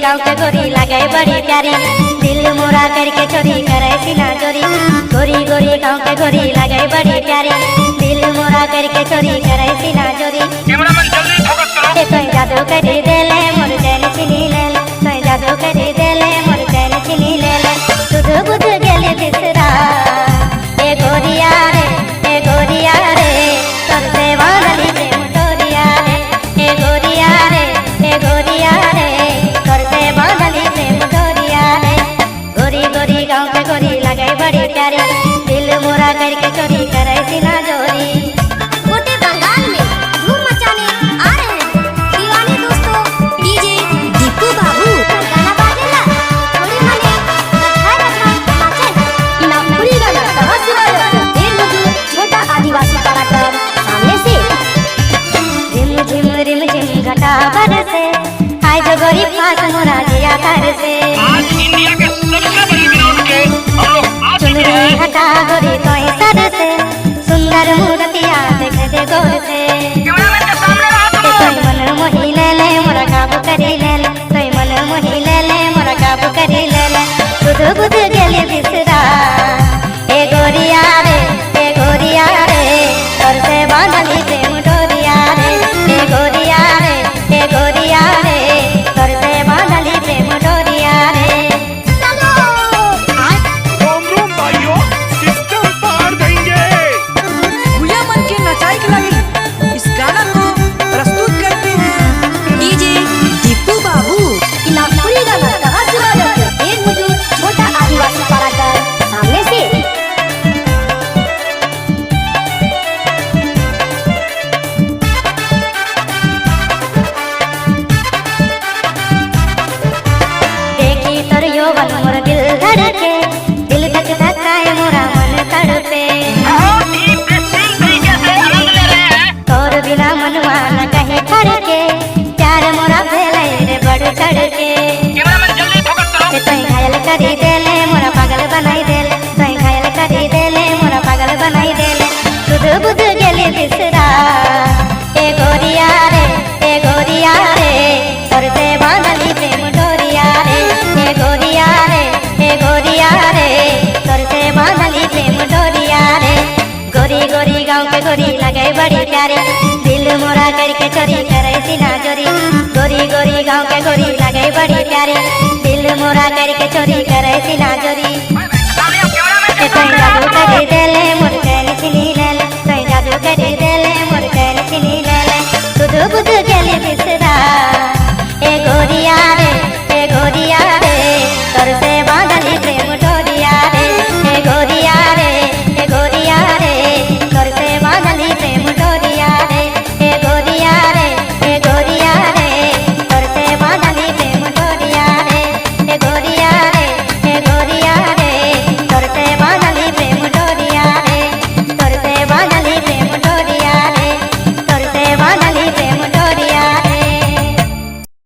गाँव के गोरी लगे बड़ी प्यारी, दिल मोरा करके चोरी करे सीना चोरी। गोरी गोरी गाँव के गोरी लगे बड़ी प्यारी, दिल मोरा करके चोरी करे सीना चोरी। तो जादू करी देले मोर चैन छिनी लेले, तो जादू करी देले मोर चैन छिनी लेले। सुध बुध गेले बिसरा ए गोरिया रे, ए गोरिया रे, तोर से वाली प्रेम डोरिया रे। ए गोरिया रे, ए गोरिया रे, तोर से वाली प्रेम डोरिया रे। गोरी गोरी गाँव के गोरी लगे बड़ी प्यारी, दिल मोरा करके चोरी करे सीना चोरी। गोटे बंगाल में धूम मचाने आ रहे हैं दीवाने दोस्तों डीजे दीपू बाबू। गाना बाजेला थोड़ी माने गठाई नाचे ना पूरी गाना कहां से बजा देर मजूर छोटा आदिवासी कलाकार सामने से। रिम झिम घटा बरसे, आए जो गोरी पास मोरा जिया कर से। आज इंडिया के सबसे बड़ी ग्राउंड के हम लोग आज चुनरी हटा गोरी तोय सर से, सुंदर मूर्तिया देख दे गोर से। कैमरामैन के सामने रहा तोय मन मोही ले ले मोरा काबू करी ले ले, तोय मन मोही ले ले मोरा काबू करी ले ले। बुध बुध गेले बिसरा ए गोरिया रे, ए गोरिया रे, तोर से बांधली प्रेम डोरिया रे। ए गोरिया रे, ए गोरिया रे, तोर से बांधली प्रेम डोरिया रे। चलो रोम रोम भाइयों, सिस्टम पार देंगे। भूया मन के नचाई के लगी इस गाना को प्रस्तुत करते हैं डीजे दीपू बाबू। ना पूरी गाना कहां से बजा देर मजूर छोटा आदिवासी कलाकार सामने से। देखी तोर यौवन मोर दिल धड़के, दिल धक धकाए मोरा मन तड़पे। बहुत ही बेहतरीन तरीके से आनंद ले रहे हैं। तोर बिना मनवा न कहीं खड़के, प्यार मोरा भेलै रे बढ़ चढ़के। कैमरामैन जल्दी फोकस करो। के तोय घायल करी देले मोरा पागल बनाई देले, तोय घायल करी देले मोरा पागल बनाई देले। सुध बुध गेले बिसरा ए गोरिया रे, ए गोरिया रे, तोर से बांधली प्रेम डोरिया रे। ए गोरिया रे, ए गोरिया रे, तोर से बांधली प्रेम डोरिया रे। गोरी गोरी गाँव के गोरी लगे बड़ी प्यारी, दिल मोरा करके चोरी करे सीना चोरी। गोरी गोरी गाँव के गोरी लगे बड़ी प्यारी, दिल मोरा करके चोरी करे सीना चोरी।